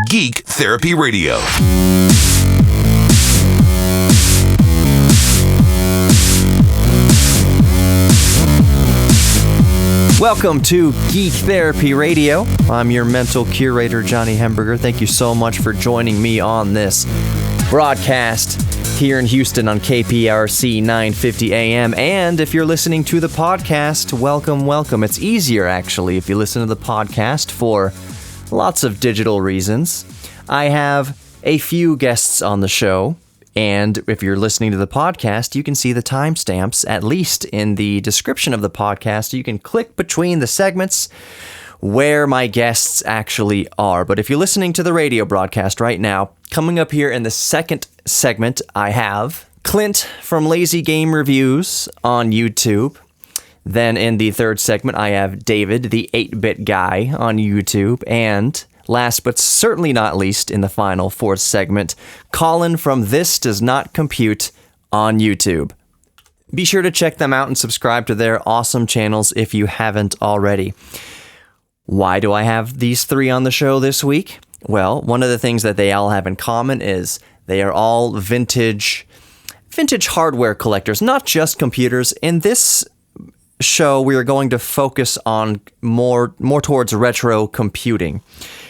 Geek Therapy Radio. Welcome to Geek Therapy Radio. I'm your mental curator, Johnny Hemberger. Thank you so much for joining me on this broadcast here in Houston on KPRC 950 AM. And if you're listening to the podcast, welcome. It's easier, actually, if you listen to the podcast for lots of digital reasons. I have a few guests on the show. And if you're listening to the podcast, you can see the timestamps, at least in the description of the podcast. You can click between the segments where my guests actually are. But if you're listening to the radio broadcast right now, coming up here in the second segment, I have Clint from Lazy Game Reviews on YouTube. Then in the third segment, I have David, the 8-bit guy, on YouTube. And last but certainly not least, in the final fourth segment, Colin from This Does Not Compute on YouTube. Be sure to check them out and subscribe to their awesome channels if you haven't already. Why do I have these three on the show this week? Well, one of the things that they all have in common is they are all vintage hardware collectors, not just computers. In this show, we are going to focus on more towards retro computing.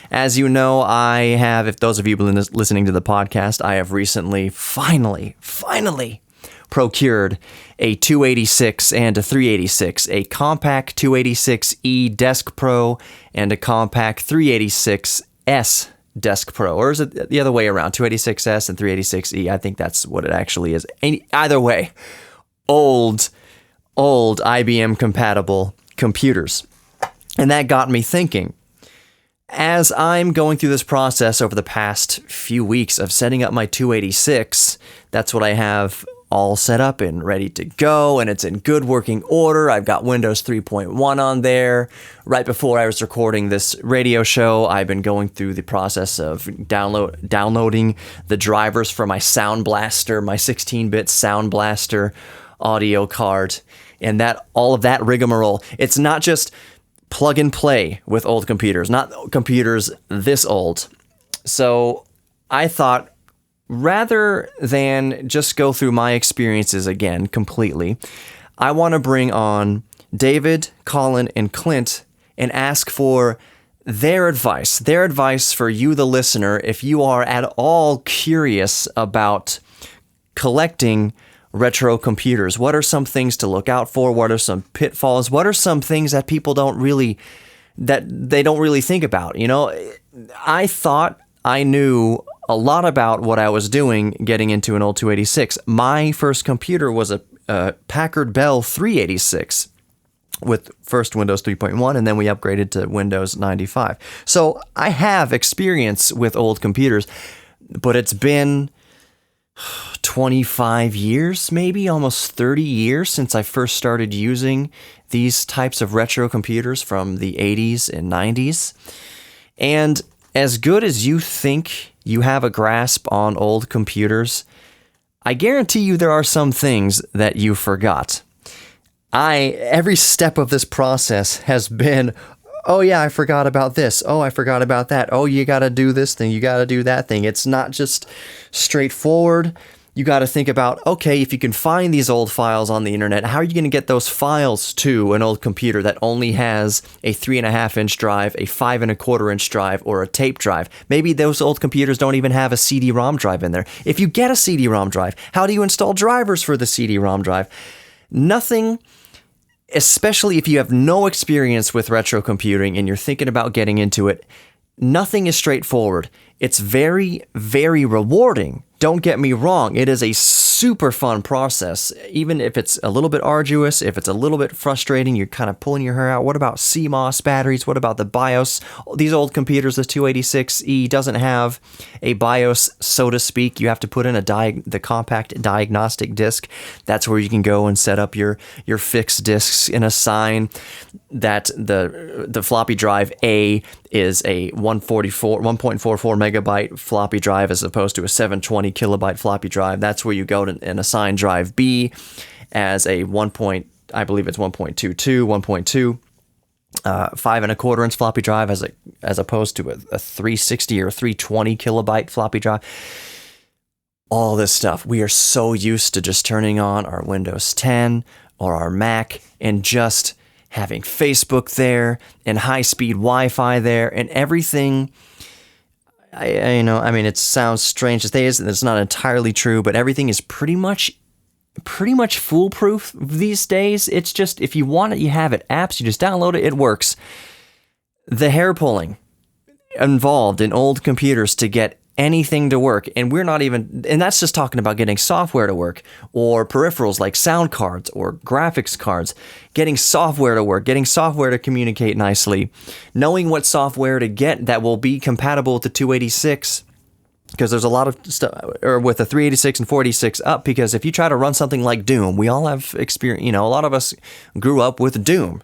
As you know, I have, if those of you have been listening to the podcast, I have recently, finally procured a 286 and a 386, a compact 286E Desk Pro and a compact 386S Desk Pro. Or is it the other way around, 286S and 386E? I think that's what it actually is. Either way, old IBM compatible computers. And that got me thinking. As I'm going through this process over the past few weeks of setting up my 286, that's what I have all set up and ready to go, and it's in good working order. I've got Windows 3.1 on there. Right before I was recording this radio show, I've been going through the process of downloading the drivers for my Sound Blaster, my 16-bit Sound Blaster audio card, and all of that rigmarole. It's not just plug and play with old computers, not computers this old. So I thought, rather than just go through my experiences again completely, I want to bring on David, Colin, and Clint and ask for their advice for you, the listener, if you are at all curious about collecting retro computers. What are some things to look out for? What are some pitfalls? What are some things that people don't really think about? You know, I thought I knew a lot about what I was doing getting into an old 286. My first computer was a Packard Bell 386 with first Windows 3.1, and then we upgraded to Windows 95. So I have experience with old computers, but it's been 25 years, maybe almost 30 years since I first started using these types of retro computers from the 80s and 90s. And as good as you think you have a grasp on old computers, I guarantee you there are some things that you forgot. Every step of this process has been, oh yeah, I forgot about this. Oh, I forgot about that. Oh, you got to do this thing. You got to do that thing. It's not just straightforward. You got to think about, okay, if you can find these old files on the internet, how are you going to get those files to an old computer that only has a 3.5-inch drive, a 5.25-inch drive, or a tape drive? Maybe those old computers don't even have a CD-ROM drive in there. If you get a CD-ROM drive, how do you install drivers for the CD-ROM drive? Nothing. Especially if you have no experience with retro computing and you're thinking about getting into it, nothing is straightforward. It's very, very rewarding. Don't get me wrong. It is a super fun process, even if it's a little bit arduous, if it's a little bit frustrating, you're kind of pulling your hair out. What about CMOS batteries? What about the BIOS? These old computers, this 286E doesn't have a BIOS, so to speak. You have to put in the compact diagnostic disc. That's where you can go and set up your fixed disks and assign that the floppy drive A is a 1.44 megabyte floppy drive as opposed to a 720 kilobyte floppy drive. That's where you go and assign drive B as a I believe it's 1.22, 1.2. 5.25 inch floppy drive as opposed to a 360 or 320 kilobyte floppy drive. All this stuff. We are so used to just turning on our Windows 10 or our Mac and just having Facebook there and high-speed Wi-Fi there and everything. It sounds strange to say this, and it's not entirely true, but everything is pretty much foolproof these days. It's just, if you want it, you have it. Apps, you just download it, it works. The hair pulling involved in old computers to get anything to work, and that's just talking about getting software to work, or peripherals like sound cards or graphics cards, getting software to work, getting software to communicate nicely, knowing what software to get that will be compatible with the 286, because there's a lot of stuff, or with the 386 and 486 up, because if you try to run something like Doom, we all have experience, a lot of us grew up with Doom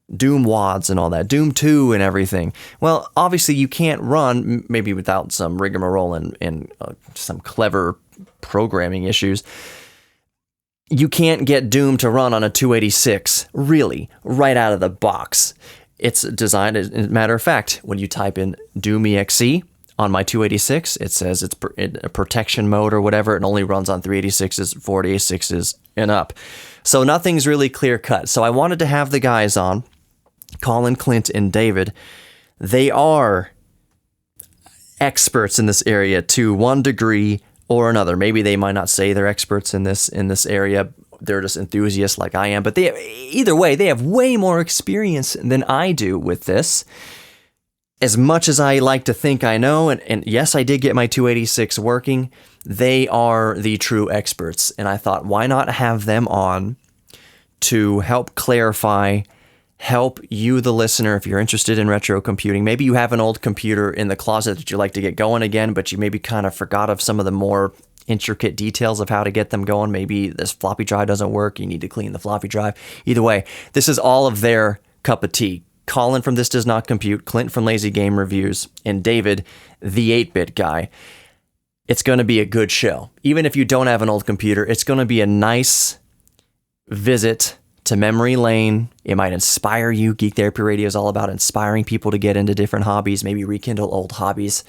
WADs and all that, Doom 2 and everything. Well, obviously you can't run, maybe without some rigmarole and some clever programming issues, you can't get Doom to run on a 286, really, right out of the box. It's designed, as a matter of fact, when you type in Doom EXE on my 286, it says it's in a protection mode or whatever. It only runs on 386s, 486s, and up. So nothing's really clear cut. So I wanted to have the guys on, Colin, Clint, and David. They are experts in this area to one degree or another. Maybe they might not say they're experts in this area. They're just enthusiasts like I am. But either way, they have way more experience than I do with this. As much as I like to think I know, and yes, I did get my 286 working, they are the true experts. And I thought, why not have them on to help clarify, help you, the listener, if you're interested in retro computing. Maybe you have an old computer in the closet that you like to get going again, but you maybe kind of forgot of some of the more intricate details of how to get them going. Maybe this floppy drive doesn't work. You need to clean the floppy drive. Either way, this is all of their cup of tea. Colin from This Does Not Compute, Clint from Lazy Game Reviews, and David, the 8-bit guy. It's going to be a good show. Even if you don't have an old computer, it's going to be a nice visit to memory lane. It might inspire you. Geek Therapy Radio is all about inspiring people to get into different hobbies, maybe rekindle old hobbies.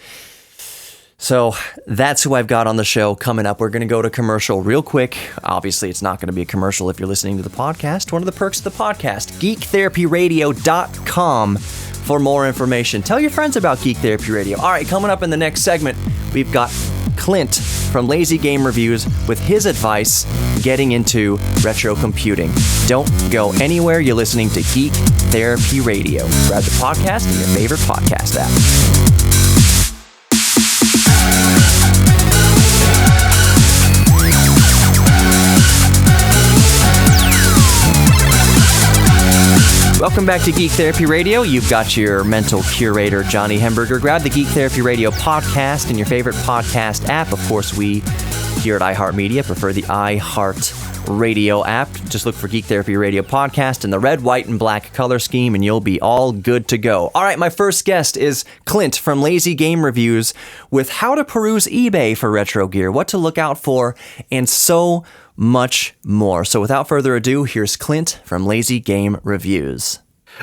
So that's who I've got on the show coming up. We're going to go to commercial real quick. Obviously, it's not going to be a commercial if you're listening to the podcast. One of the perks of the podcast, geektherapyradio.com for more information. Tell your friends about Geek Therapy Radio. All right, coming up in the next segment, we've got Clint from Lazy Game Reviews with his advice getting into retro computing. Don't go anywhere. You're listening to Geek Therapy Radio. Grab the podcast in your favorite podcast app. Welcome back to Geek Therapy Radio. You've got your mental curator, Johnny Hemberger. Grab the Geek Therapy Radio podcast in your favorite podcast app. Of course, we here at iHeartMedia prefer the iHeartRadio app. Just look for Geek Therapy Radio podcast in the red, white, and black color scheme, and you'll be all good to go. All right, my first guest is Clint from Lazy Game Reviews with how to peruse eBay for retro gear, what to look out for, and so much more. So without further ado, here's Clint from Lazy Game Reviews.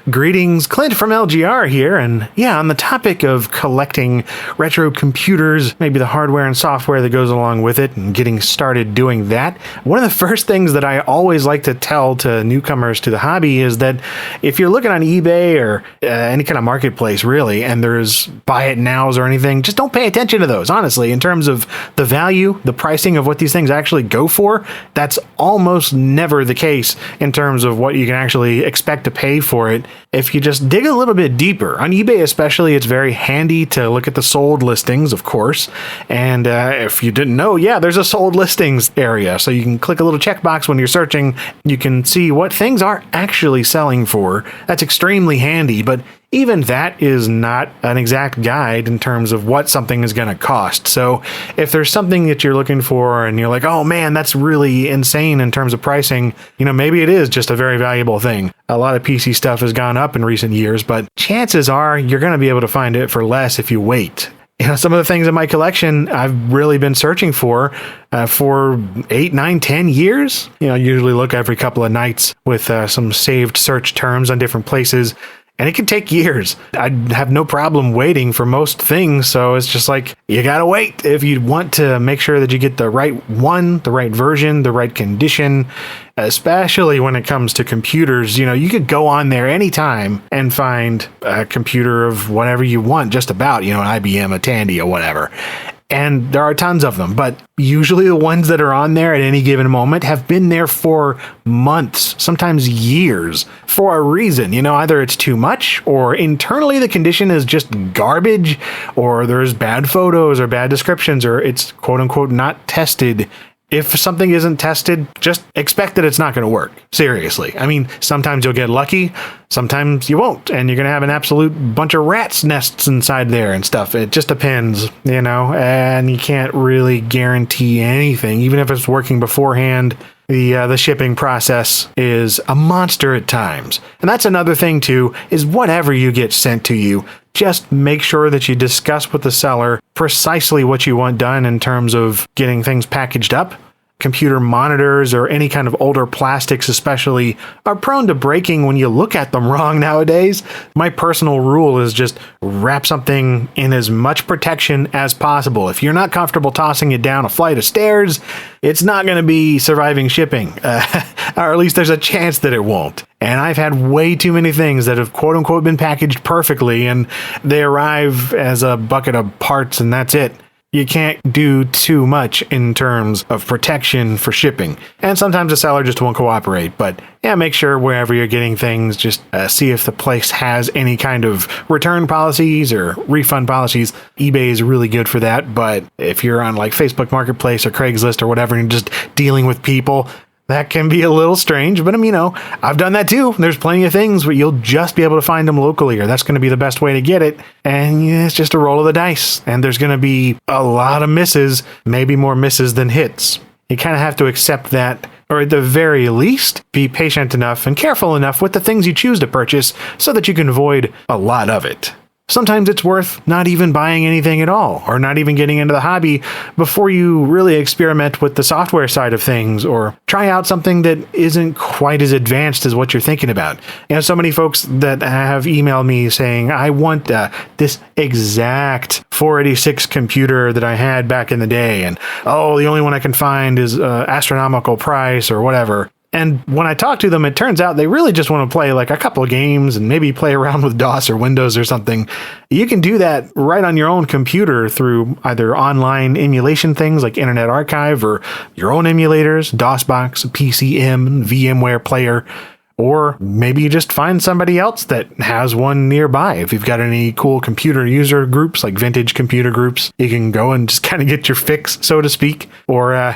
Greetings, Clint from LGR here, and on the topic of collecting retro computers, maybe the hardware and software that goes along with it, and getting started doing that, one of the first things that I always like to tell to newcomers to the hobby is that if you're looking on eBay or any kind of marketplace, really, and there's buy it nows or anything, just don't pay attention to those, honestly. In terms of the value, the pricing of what these things actually go for, that's almost never the case in terms of what you can actually expect to pay for it. If you just dig a little bit deeper, on eBay especially, it's very handy to look at the sold listings, of course. And if you didn't know, there's a sold listings area. So you can click a little checkbox when you're searching. You can see what things are actually selling for. That's extremely handy, but even that is not an exact guide in terms of what something is going to cost. So if there's something that you're looking for and you're like, oh man, that's really insane in terms of pricing, maybe it is just a very valuable thing. A lot of PC stuff has gone up in recent years, but chances are you're going to be able to find it for less if you wait. Some of the things in my collection I've really been searching for 8, 9, 10 years. I usually look every couple of nights with some saved search terms on different places. And it can take years. I have no problem waiting for most things, so it's just like, you gotta wait if you want to make sure that you get the right one, the right version, the right condition, especially when it comes to computers. You could go on there anytime and find a computer of whatever you want, just about, an IBM, a Tandy, or whatever. And there are tons of them, but usually the ones that are on there at any given moment have been there for months, sometimes years, for a reason. Either it's too much, or internally the condition is just garbage, or there's bad photos or bad descriptions, or it's quote unquote not tested. If something isn't tested, just expect that it's not going to work. Seriously. I mean, sometimes you'll get lucky, sometimes you won't, and you're going to have an absolute bunch of rats' nests inside there and stuff. It just depends, and you can't really guarantee anything, even if it's working beforehand. The shipping process is a monster at times. And that's another thing too, is whatever you get sent to you, just make sure that you discuss with the seller precisely what you want done in terms of getting things packaged up. Computer monitors or any kind of older plastics especially are prone to breaking when you look at them wrong nowadays. My personal rule is just wrap something in as much protection as possible. If you're not comfortable tossing it down a flight of stairs, it's not going to be surviving shipping, or at least there's a chance that it won't. And I've had way too many things that have quote unquote been packaged perfectly and they arrive as a bucket of parts and that's it. You can't do too much in terms of protection for shipping. And sometimes the seller just won't cooperate. But yeah, make sure wherever you're getting things, just see if the place has any kind of return policies or refund policies. eBay is really good for that. But if you're on like Facebook Marketplace or Craigslist or whatever, and you're just dealing with people, that can be a little strange, but I've done that too. There's plenty of things where you'll just be able to find them locally, or that's going to be the best way to get it. And it's just a roll of the dice. And there's going to be a lot of misses, maybe more misses than hits. You kind of have to accept that, or at the very least, be patient enough and careful enough with the things you choose to purchase so that you can avoid a lot of it. Sometimes it's worth not even buying anything at all, or not even getting into the hobby before you really experiment with the software side of things, or try out something that isn't quite as advanced as what you're thinking about. So many folks that have emailed me saying, I want this exact 486 computer that I had back in the day, and the only one I can find is astronomical price or whatever. And when I talk to them, it turns out they really just want to play like a couple of games and maybe play around with DOS or Windows or something. You can do that right on your own computer through either online emulation things like Internet Archive, or your own emulators, DOSBox, PCM, VMware Player. Or maybe you just find somebody else that has one nearby. If you've got any cool computer user groups, like vintage computer groups, you can go and just kind of get your fix, so to speak. Or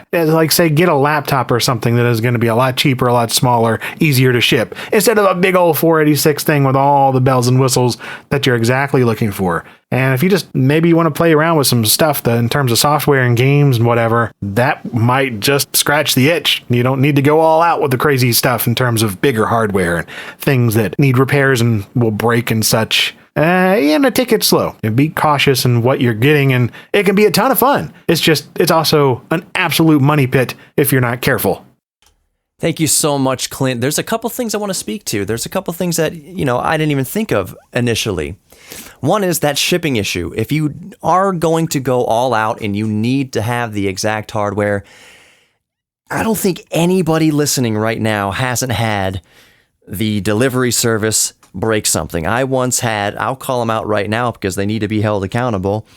say, get a laptop or something that is going to be a lot cheaper, a lot smaller, easier to ship, instead of a big old 486 thing with all the bells and whistles that you're exactly looking for. And if you just maybe want to play around with some stuff in terms of software and games and whatever, that might just scratch the itch. You don't need to go all out with the crazy stuff in terms of bigger hardware and things that need repairs and will break and such. And take it slow and be cautious in what you're getting, and it can be a ton of fun. It's also an absolute money pit if you're not careful. Thank you so much, Clint. There's a couple things I want to speak to. There's a couple things that, I didn't even think of initially. One is that shipping issue. If you are going to go all out and you need to have the exact hardware, I don't think anybody listening right now hasn't had the delivery service break something. I once had, I'll call them out right now because they need to be held accountable,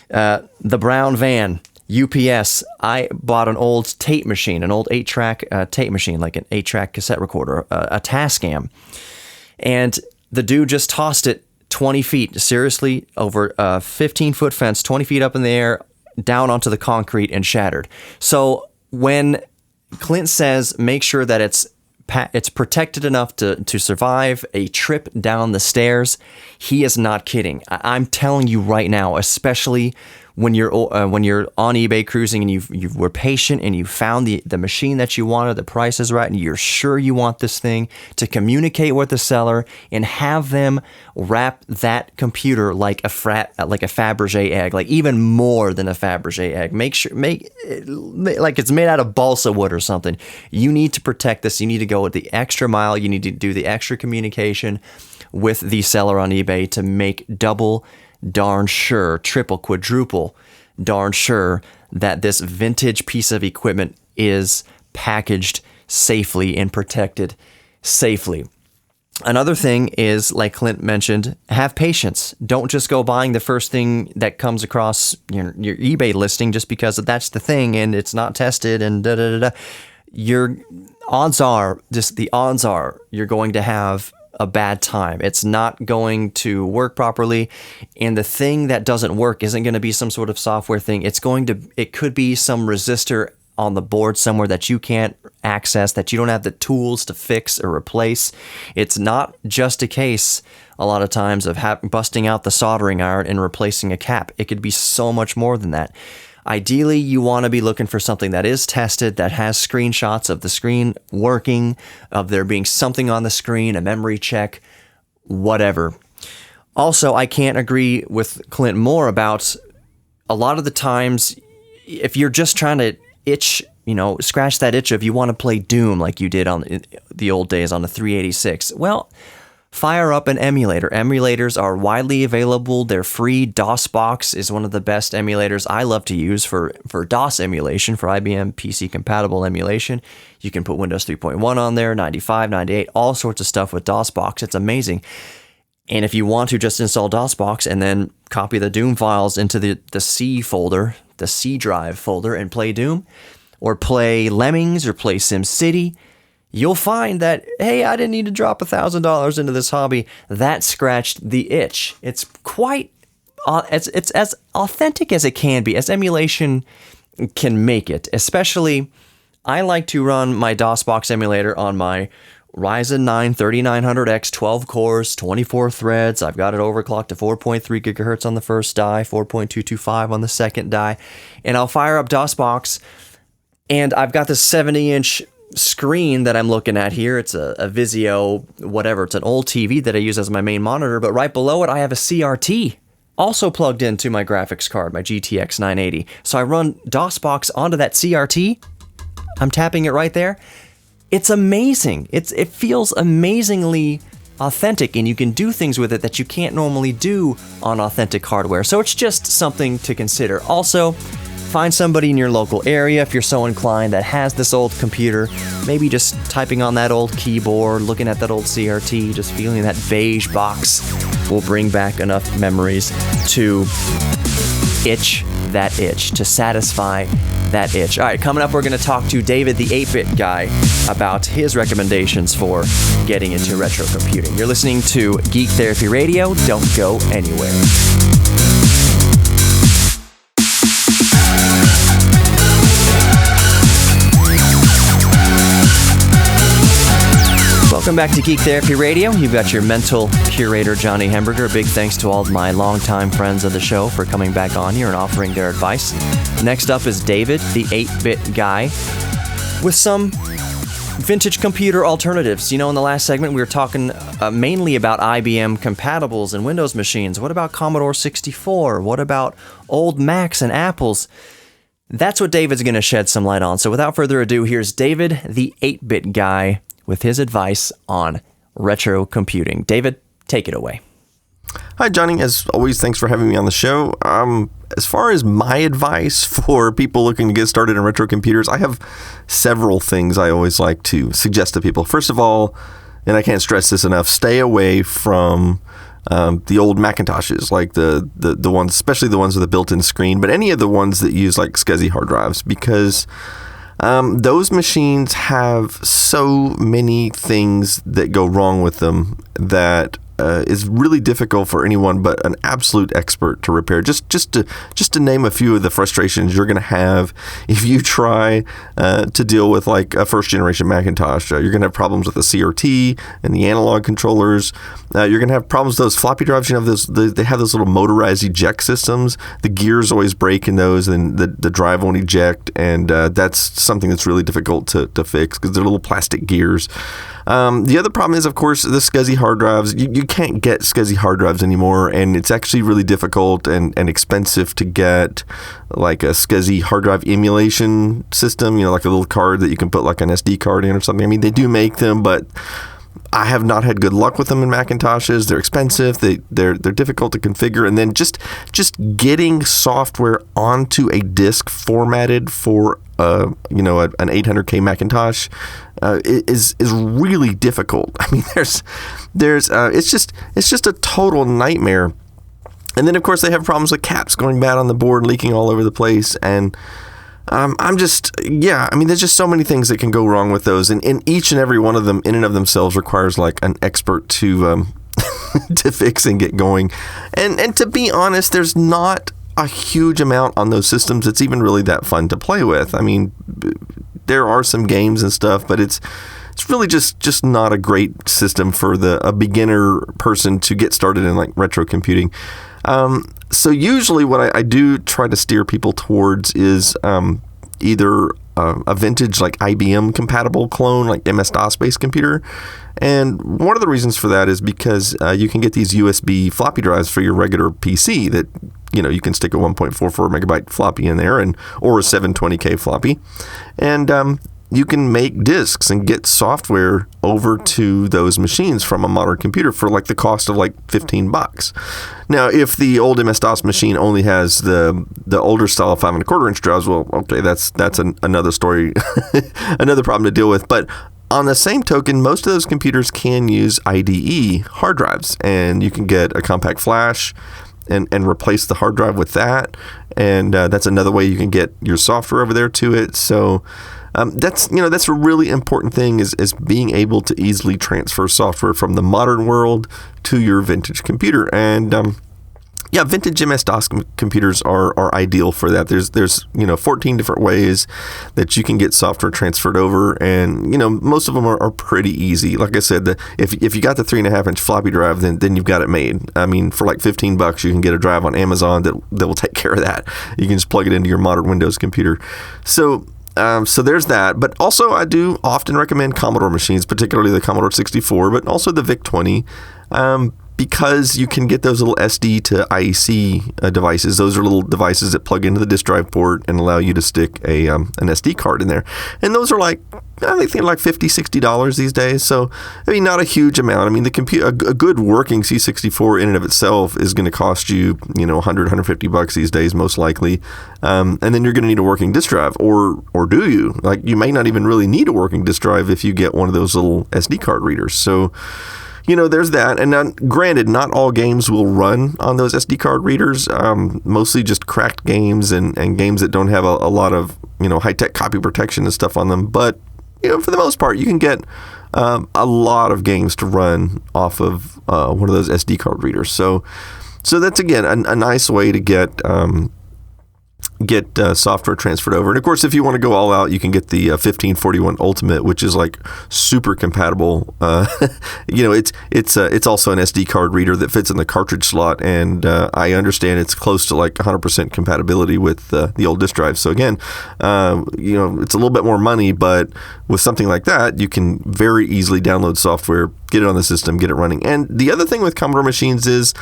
the brown van. UPS, I bought an old tape machine, an old 8-track tape machine, like an 8-track cassette recorder, a Tascam. And the dude just tossed it 20 feet, seriously, over a 15-foot fence, 20 feet up in the air, down onto the concrete and shattered. So when Clint says make sure that it's protected enough to survive a trip down the stairs, he is not kidding. I'm telling you right now, especially when you're on eBay cruising and you were patient and you found the machine that you wanted, the price is right, and you're sure you want this thing, to communicate with the seller and have them wrap that computer like a Fabergé egg, like even more than a Fabergé egg. Make like it's made out of balsa wood or something. You need to protect this. You need to go the extra mile. You need to do the extra communication. with the seller on eBay to make double darn sure, triple, quadruple darn sure that this vintage piece of equipment is packaged safely and protected safely. Another thing is, like Clint mentioned, have patience. Don't just go buying the first thing that comes across your eBay listing just because that's the thing and it's not tested and da-da-da-da. The odds are you're going to have a bad time. It's not going to work properly, and the thing that doesn't work isn't going to be some sort of software thing. It could be some resistor on the board somewhere that you can't access, that you don't have the tools to fix or replace. It's not just a case, a lot of times, of busting out the soldering iron and replacing a cap. It could be so much more than that. Ideally, you want to be looking for something that is tested, that has screenshots of the screen working, of there being something on the screen, a memory check, whatever. Also, I can't agree with Clint more about a lot of the times, if you're just trying to scratch that itch of you want to play Doom like you did on the old days on the 386. Well, fire up an emulator. Emulators are widely available. They're free. DOSBox is one of the best emulators I love to use for DOS emulation, for IBM PC compatible emulation. You can put Windows 3.1 on there, 95, 98, all sorts of stuff with DOSBox. It's amazing. And if you want to just install DOSBox and then copy the Doom files into the C folder, the C drive folder, and play Doom, or play Lemmings, or play SimCity, you'll find that, hey, I didn't need to drop $1,000 into this hobby. That scratched the itch. It's quite, it's as authentic as it can be, as emulation can make it. Especially, I like to run my DOSBox emulator on my Ryzen 9 3900X, 12 cores, 24 threads. I've got it overclocked to 4.3 gigahertz on the first die, 4.225 on the second die. And I'll fire up DOSBox, and I've got this 70-inch screen that I'm looking at here. It's a Vizio, whatever. It's an old TV that I use as my main monitor, but right below it, I have a CRT also plugged into my graphics card, my GTX 980. So I run DOSBox onto that CRT. I'm tapping it right there. It's amazing. It feels amazingly authentic, and you can do things with it that you can't normally do on authentic hardware. So it's just something to consider. Also, find somebody in your local area, if you're so inclined, that has this old computer. Maybe just typing on that old keyboard, looking at that old CRT, just feeling that beige box will bring back enough memories to itch that itch, to satisfy that itch. All right, coming up, we're going to talk to David, the 8-bit guy, about his recommendations for getting into retro computing. You're listening to Geek Therapy Radio. Don't go anywhere. Welcome back to Geek Therapy Radio. You've got your mental curator, Johnny Hemberger. Big thanks to all of my longtime friends of the show for coming back on here and offering their advice. Next up is David, the 8-bit guy, with some vintage computer alternatives. You know, in the last segment, we were talking mainly about IBM compatibles and Windows machines. What about Commodore 64? What about old Macs and Apples? That's what David's going to shed some light on. So without further ado, here's David, the 8-bit guy, with his advice on retro computing. David, take it away. Hi, Johnny. As always, thanks for having me on the show. As far as my advice for people looking to get started in retro computers, I have several things I always like to suggest to people. First of all, and I can't stress this enough, stay away from the old Macintoshes, like the ones, especially the ones with a built-in screen, but any of the ones that use like SCSI hard drives, because those machines have so many things that go wrong with them that is really difficult for anyone but an absolute expert to repair. Just to name a few of the frustrations you're going to have if you try to deal with like a first generation Macintosh. You're going to have problems with the CRT and the analog controllers. You're going to have problems with those floppy drives. You know, they have those little motorized eject systems. The gears always break in those, and the drive won't eject, and that's something that's really difficult to fix because they're little plastic gears. The other problem is, of course, the SCSI hard drives. You can't get SCSI hard drives anymore, and it's actually really difficult and expensive to get like a SCSI hard drive emulation system, you know, like a little card that you can put like an SD card in or something. I mean, they do make them, but I have not had good luck with them in Macintoshes. They're expensive. They're difficult to configure, and then just getting software onto a disk formatted for an 800K Macintosh is really difficult. I mean, it's just a total nightmare. And then of course they have problems with caps going bad on the board, leaking all over the place, and there's just so many things that can go wrong with those, and each and every one of them in and of themselves requires like an expert to to fix and get going. And to be honest, there's not a huge amount on those systems that's even really that fun to play with. I mean, there are some games and stuff, but it's really just not a great system for a beginner person to get started in like retro computing. So usually what I do try to steer people towards is either a vintage like IBM compatible clone, like MS-DOS based computer. And one of the reasons for that is because you can get these USB floppy drives for your regular PC that, you can stick a 1.44 megabyte floppy in there or a 720K floppy. And you can make disks and get software over to those machines from a modern computer for like the cost of like $15. Now, if the old MS-DOS machine only has the older style 5 1/4 inch drives, well, okay, that's another story, another problem to deal with. But on the same token, most of those computers can use IDE hard drives, and you can get a compact flash and replace the hard drive with that. And that's another way you can get your software over there to it. So that's a really important thing is being able to easily transfer software from the modern world to your vintage computer. And vintage MS-DOS computers are ideal for that. There's 14 different ways that you can get software transferred over, and most of them are pretty easy. Like I said, if you got the 3.5 inch floppy drive, then you've got it made. I mean, for like $15, you can get a drive on Amazon that will take care of that. You can just plug it into your modern Windows computer. So there's that. But also, I do often recommend Commodore machines, particularly the Commodore 64, but also the VIC-20, because you can get those little SD to IEC devices. Those are little devices that plug into the disk drive port and allow you to stick an SD card in there. And those are like, I think like $50, $60 these days. So, I mean, not a huge amount. I mean, a good working C64 in and of itself is going to cost you, $100, $150 these days, most likely. And then you're going to need a working disk drive, or do you? Like, you may not even really need a working disk drive if you get one of those little SD card readers. So, there's that. And now, granted, not all games will run on those SD card readers. Mostly just cracked games and games that don't have a lot of, high-tech copy protection and stuff on them. But, for the most part, you can get a lot of games to run off of one of those SD card readers. So that's, again, a nice way to get software transferred over. And of course, if you want to go all out, you can get the 1541 Ultimate, which is like super compatible. It's also an SD card reader that fits in the cartridge slot, and I understand it's close to like 100% compatibility with the old disk drive. So again, it's a little bit more money, but with something like that, you can very easily download software, get it on the system, get it running. And the other thing with Commodore machines is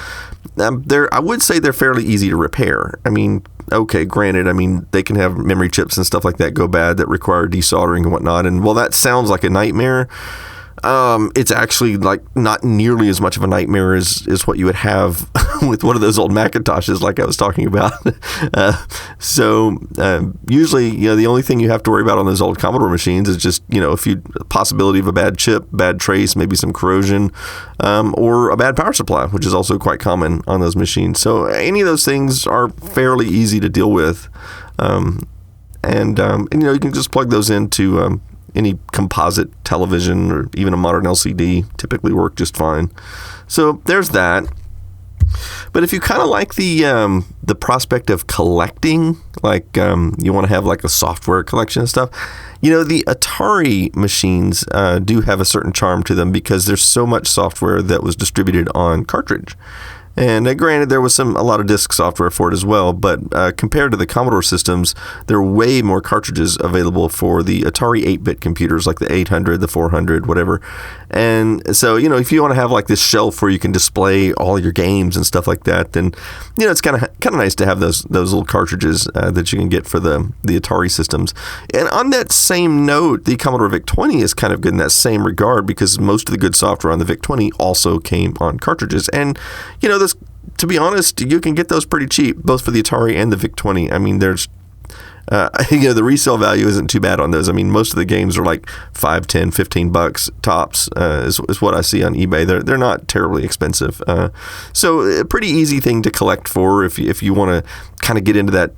I would say they're fairly easy to repair. I mean, okay, granted, I mean, they can have memory chips and stuff like that go bad that require desoldering and whatnot. And while that sounds like a nightmare, it's actually like not nearly as much of a nightmare as what you would have with one of those old Macintoshes like I was talking about. Usually, the only thing you have to worry about on those old Commodore machines is just, a possibility of a bad chip, bad trace, maybe some corrosion, or a bad power supply, which is also quite common on those machines. So any of those things are fairly easy to deal with. You can just plug those into any composite television or even a modern LCD, typically work just fine. So there's that. But if you kind of like the prospect of collecting, like you want to have like a software collection and stuff, the Atari machines do have a certain charm to them because there's so much software that was distributed on cartridge. And granted, there was a lot of disk software for it as well, but compared to the Commodore systems, there are way more cartridges available for the Atari 8-bit computers, like the 800, the 400, whatever. And so, if you want to have like this shelf where you can display all your games and stuff like that, then, it's kind of nice to have those little cartridges that you can get for the Atari systems. And on that same note, the Commodore VIC-20 is kind of good in that same regard, because most of the good software on the VIC-20 also came on cartridges. And, to be honest, you can get those pretty cheap, both for the Atari and the VIC-20. I mean, there's, the resale value isn't too bad on those. I mean, most of the games are like $5, $10, $15 tops, is what I see on eBay. They're not terribly expensive. So a pretty easy thing to collect for if you want to kind of get into that,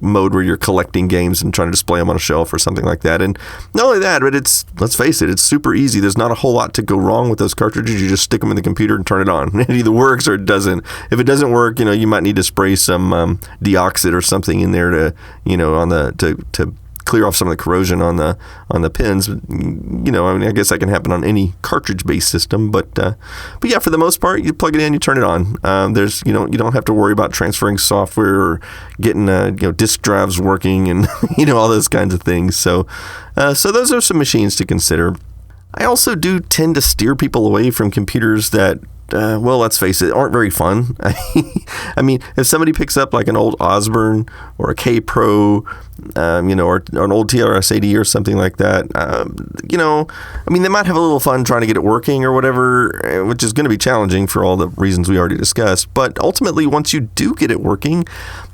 mode where you're collecting games and trying to display them on a shelf or something like that. And not only that, but let's face it, it's super easy. There's not a whole lot to go wrong with those cartridges. You just stick them in the computer and turn it on. It either works or it doesn't. If it doesn't work, you might need to spray some deoxit or something in there to to clear off some of the corrosion on the pins. I guess that can happen on any cartridge-based system, but yeah, for the most part, you plug it in, you turn it on. There's you don't have to worry about transferring software or getting disk drives working and all those kinds of things. So those are some machines to consider. I also do tend to steer people away from computers that, let's face it, aren't very fun. I mean, if somebody picks up like an old Osborne or a K-Pro, or an old TRS-80 or something like that, they might have a little fun trying to get it working or whatever, which is going to be challenging for all the reasons we already discussed. But ultimately, once you do get it working,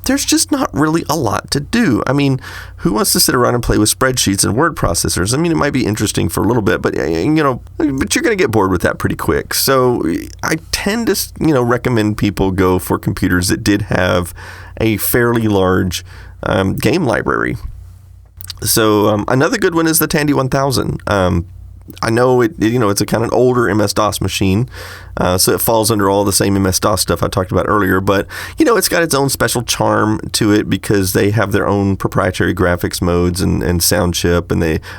there's just not really a lot to do. I mean, who wants to sit around and play with spreadsheets and word processors? I mean, it might be interesting for a little bit, but but you're going to get bored with that pretty quick. So I tend to, recommend people go for computers that did have a fairly large game library. So another good one is the Tandy 1000. I know it's a kind of older MS-DOS machine, so it falls under all the same MS-DOS stuff I talked about earlier, but it's got its own special charm to it because they have their own proprietary graphics modes and sound chip,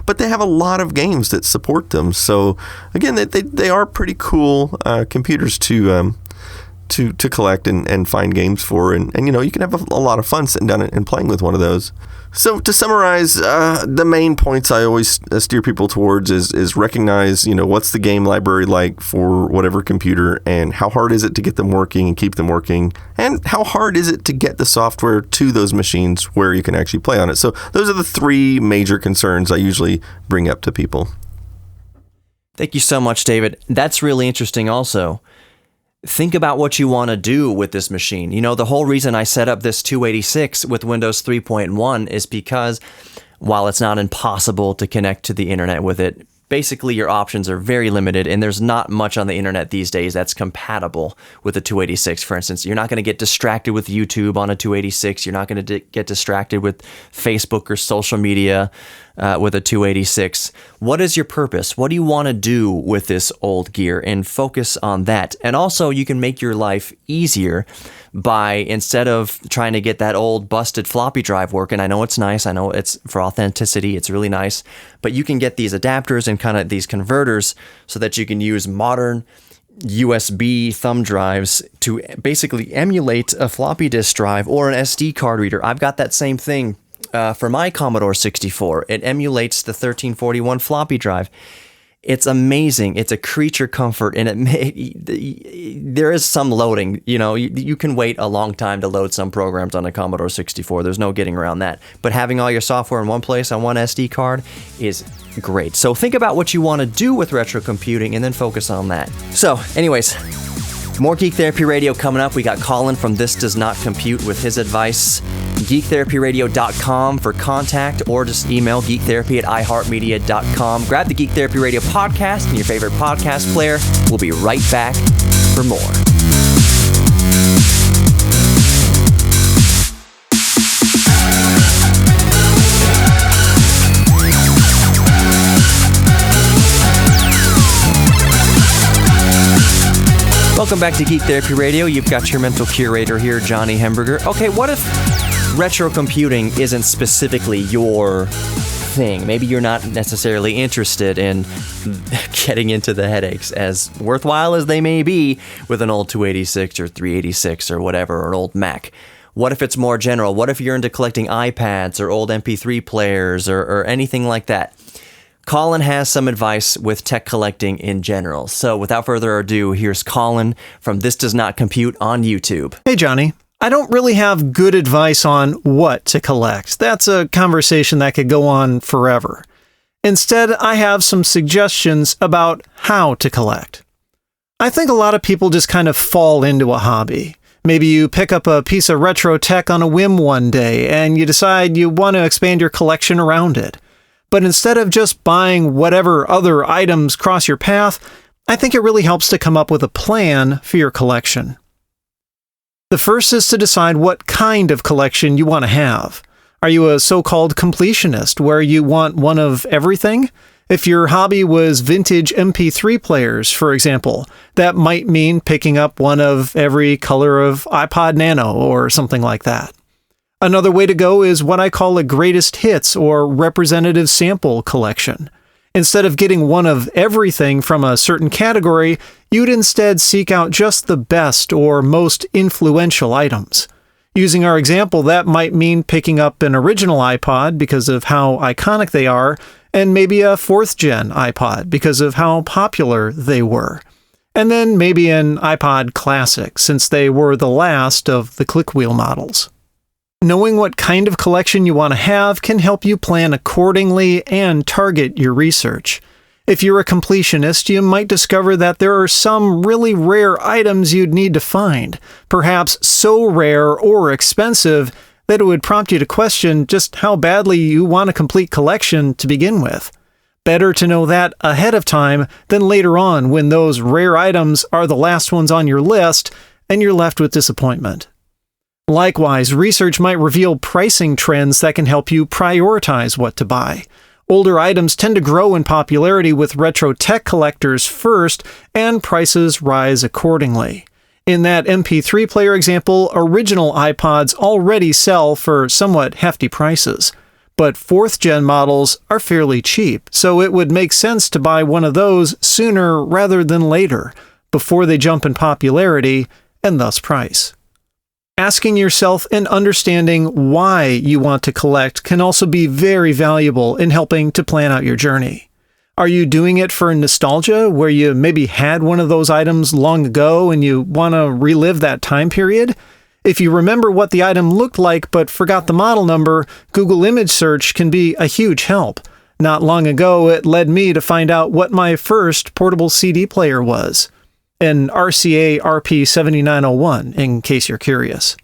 but they have a lot of games that support them. So again, they are pretty cool computers to collect and find games for, and you can have a lot of fun sitting down and playing with one of those. So to summarize, the main points I always steer people towards is recognize, what's the game library like for whatever computer, and how hard is it to get them working and keep them working, and how hard is it to get the software to those machines where you can actually play on it. So those are the three major concerns I usually bring up to people. Thank you so much, David. That's really interesting also. Think about what you want to do with this machine. The whole reason I set up this 286 with Windows 3.1 is because while it's not impossible to connect to the internet with it, basically your options are very limited, and there's not much on the internet these days that's compatible with a 286. For instance, you're not going to get distracted with YouTube on a 286. You're not going to get distracted with Facebook or social media with a 286. What is your purpose? What do you want to do with this old gear? And focus on that. And also, you can make your life easier by, instead of trying to get that old busted floppy drive working, I know it's nice, I know it's for authenticity, it's really nice, but you can get these adapters and kind of these converters so that you can use modern USB thumb drives to basically emulate a floppy disk drive or an SD card reader. I've got that same thing for my Commodore 64. It emulates the 1341 floppy drive. It's amazing. It's a creature comfort, and there is some loading. You can wait a long time to load some programs on a Commodore 64. There's no getting around that. But having all your software in one place on one SD card is great. So think about what you want to do with retro computing and then focus on that. So anyways, more Geek Therapy Radio coming up. We got Colin from This Does Not Compute with his advice. GeekTherapyRadio.com for contact, or just email geektherapy@iheartmedia.com. Grab the Geek Therapy Radio podcast in your favorite podcast player. We'll be right back for more. Welcome back to Geek Therapy Radio. You've got your mental curator here, Johnny Hemberger. Okay, what if retro computing isn't specifically your thing. Maybe you're not necessarily interested in getting into the headaches, as worthwhile as they may be with an old 286 or 386 or whatever, or an old Mac. What if it's more general? What if you're into collecting iPads or old MP3 players or anything like that? Colin has some advice with tech collecting in general. So without further ado, here's Colin from This Does Not Compute on YouTube. Hey, Johnny. I don't really have good advice on what to collect. That's a conversation that could go on forever. Instead, I have some suggestions about how to collect. I think a lot of people just kind of fall into a hobby. Maybe you pick up a piece of retro tech on a whim one day and you decide you want to expand your collection around it. But instead of just buying whatever other items cross your path, I think it really helps to come up with a plan for your collection. The first is to decide what kind of collection you want to have. Are you a so-called completionist, where you want one of everything? If your hobby was vintage MP3 players, for example, that might mean picking up one of every color of iPod Nano or something like that. Another way to go is what I call a greatest hits or representative sample collection. Instead of getting one of everything from a certain category, you'd instead seek out just the best or most influential items. Using our example, that might mean picking up an original iPod because of how iconic they are, and maybe a 4th gen iPod because of how popular they were. And then maybe an iPod Classic, since they were the last of the clickwheel models. Knowing what kind of collection you want to have can help you plan accordingly and target your research. If you're a completionist, you might discover that there are some really rare items you'd need to find, perhaps so rare or expensive that it would prompt you to question just how badly you want a complete collection to begin with. Better to know that ahead of time than later on when those rare items are the last ones on your list and you're left with disappointment. Likewise, research might reveal pricing trends that can help you prioritize what to buy. Older items tend to grow in popularity with retro tech collectors first, and prices rise accordingly. In that MP3 player example, original iPods already sell for somewhat hefty prices. But 4th gen models are fairly cheap, so it would make sense to buy one of those sooner rather than later, before they jump in popularity and thus price. Asking yourself and understanding why you want to collect can also be very valuable in helping to plan out your journey. Are you doing it for nostalgia, where you maybe had one of those items long ago and you want to relive that time period? If you remember what the item looked like but forgot the model number, Google image search can be a huge help. Not long ago, it led me to find out what my first portable CD player was. An RCA RP7901, in case you're curious.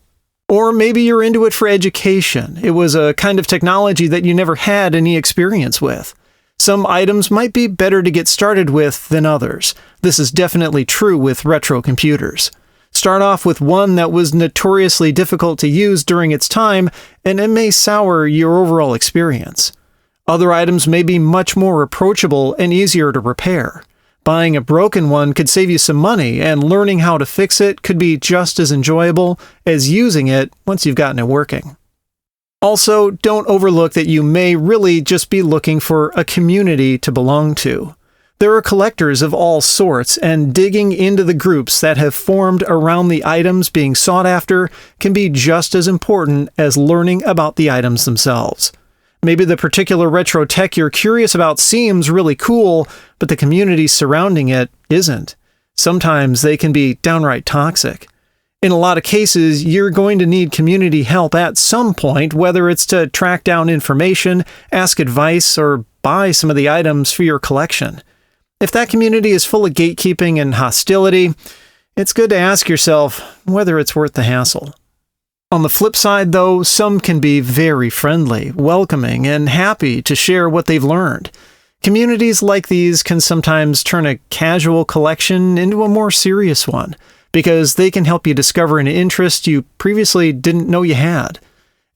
Or maybe you're into it for education. It was a kind of technology that you never had any experience with. Some items might be better to get started with than others. This is definitely true with retro computers. Start off with one that was notoriously difficult to use during its time, and it may sour your overall experience. Other items may be much more approachable and easier to repair. Buying a broken one could save you some money, and learning how to fix it could be just as enjoyable as using it once you've gotten it working. Also, don't overlook that you may really just be looking for a community to belong to. There are collectors of all sorts, and digging into the groups that have formed around the items being sought after can be just as important as learning about the items themselves. Maybe the particular retro tech you're curious about seems really cool, but the community surrounding it isn't. Sometimes they can be downright toxic. In a lot of cases, you're going to need community help at some point, whether it's to track down information, ask advice, or buy some of the items for your collection. If that community is full of gatekeeping and hostility, it's good to ask yourself whether it's worth the hassle. On the flip side, though, some can be very friendly, welcoming, and happy to share what they've learned. Communities like these can sometimes turn a casual collection into a more serious one, because they can help you discover an interest you previously didn't know you had.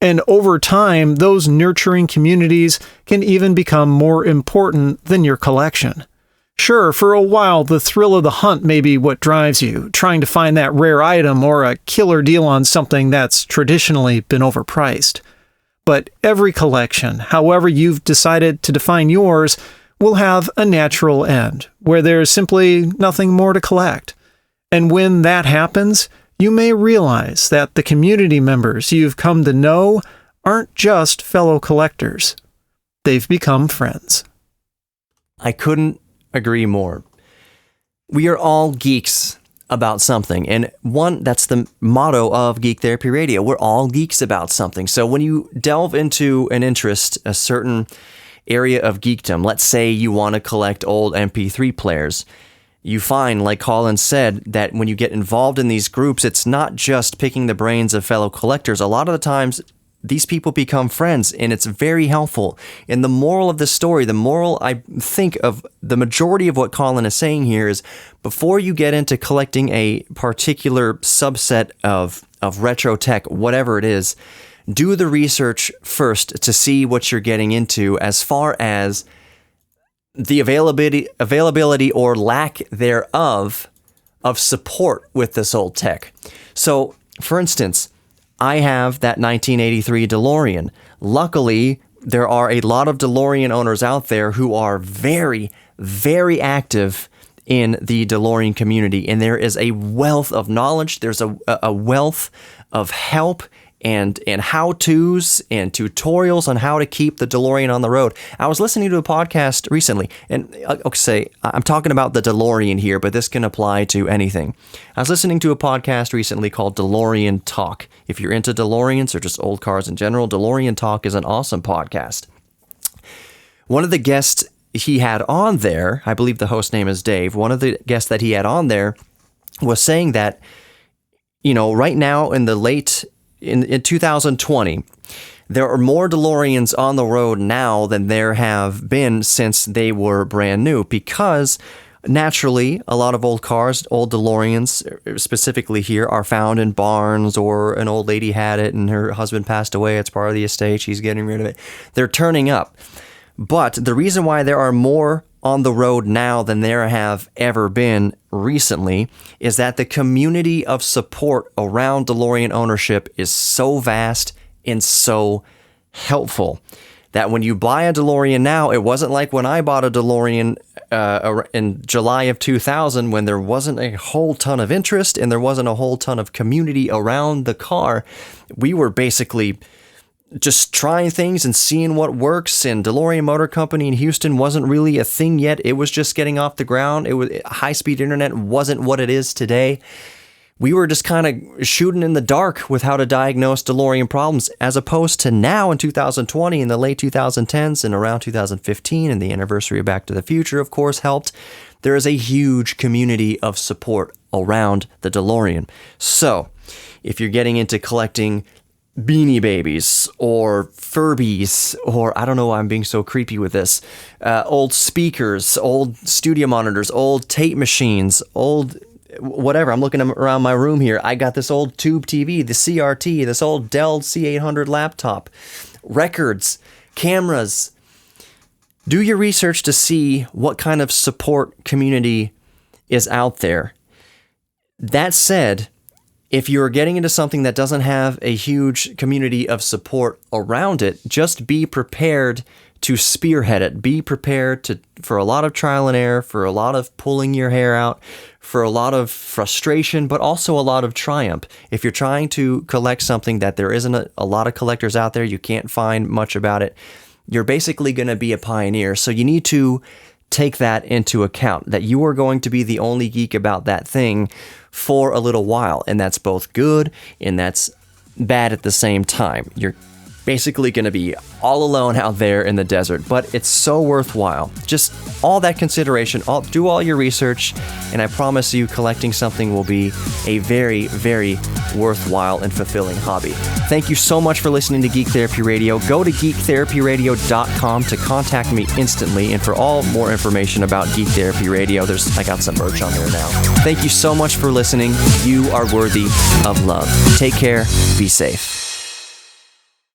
And over time, those nurturing communities can even become more important than your collection. Sure, for a while, the thrill of the hunt may be what drives you, trying to find that rare item or a killer deal on something that's traditionally been overpriced. But every collection, however you've decided to define yours, will have a natural end, where there's simply nothing more to collect. And when that happens, you may realize that the community members you've come to know aren't just fellow collectors. They've become friends. I couldn't agree more. We are all geeks about something, and that's the motto of Geek Therapy Radio. We're all geeks about something. So when you delve into an interest, a certain area of geekdom, let's say you want to collect old MP3 players, you find, like Colin said, that when you get involved in these groups, it's not just picking the brains of fellow collectors. A lot of the times, these people become friends, and it's very helpful. And the moral of the story, the moral, I think, of the majority of what Colin is saying here is, before you get into collecting a particular subset of retro tech, whatever it is, do the research first to see what you're getting into as far as the availability or lack thereof of support with this old tech. So, for instance, I have that 1983 DeLorean. Luckily, there are a lot of DeLorean owners out there who are very, very active in the DeLorean community, and there is a wealth of knowledge. There's a wealth of help and how-tos and tutorials on how to keep the DeLorean on the road. I was listening to a podcast recently, and I'm talking about the DeLorean here, but this can apply to anything. I was listening to a podcast recently called DeLorean Talk. If you're into DeLoreans or just old cars in general, DeLorean Talk is an awesome podcast. One of the guests he had on there, I believe the host name is Dave, one of the guests that he had on there was saying that, right now in 2020, there are more DeLoreans on the road now than there have been since they were brand new, because naturally, a lot of old cars, old DeLoreans specifically here, are found in barns, or an old lady had it and her husband passed away. It's part of the estate. She's getting rid of it. They're turning up. But the reason why there are more on the road now than there have ever been recently is that the community of support around DeLorean ownership is so vast and so helpful that when you buy a DeLorean now, it wasn't like when I bought a DeLorean in July of 2000, when there wasn't a whole ton of interest and there wasn't a whole ton of community around the car. We were basically just trying things and seeing what works, and DeLorean Motor Company in Houston wasn't really a thing yet. It was just getting off the ground. High-speed internet wasn't what it is today. We were just kind of shooting in the dark with how to diagnose DeLorean problems, as opposed to now in 2020, in the late 2010s and around 2015, and the anniversary of Back to the Future, of course, helped. There is a huge community of support around the DeLorean. So, if you're getting into collecting Beanie Babies or Furbies, or I don't know why I'm being so creepy with this, old speakers, old studio monitors, old tape machines, old whatever. I'm looking around my room here. I got this old tube TV, the CRT, this old Dell C800 laptop, records, cameras. Do your research to see what kind of support community is out there. That said, if you're getting into something that doesn't have a huge community of support around it, just be prepared to spearhead it. Be prepared for a lot of trial and error, for a lot of pulling your hair out, for a lot of frustration, but also a lot of triumph. If you're trying to collect something that there isn't a lot of collectors out there, you can't find much about it, you're basically going to be a pioneer. So you need to take that into account, that you are going to be the only geek about that thing for a little while, and that's both good and that's bad at the same time. You're basically going to be all alone out there in the desert, but it's so worthwhile. Just all that consideration, do all your research, and I promise you collecting something will be a very, very worthwhile and fulfilling hobby. Thank you so much for listening to Geek Therapy Radio. Go to geektherapyradio.com to contact me instantly, and for all more information about Geek Therapy Radio, I got some merch on there now. Thank you so much for listening. You are worthy of love. Take care. Be safe.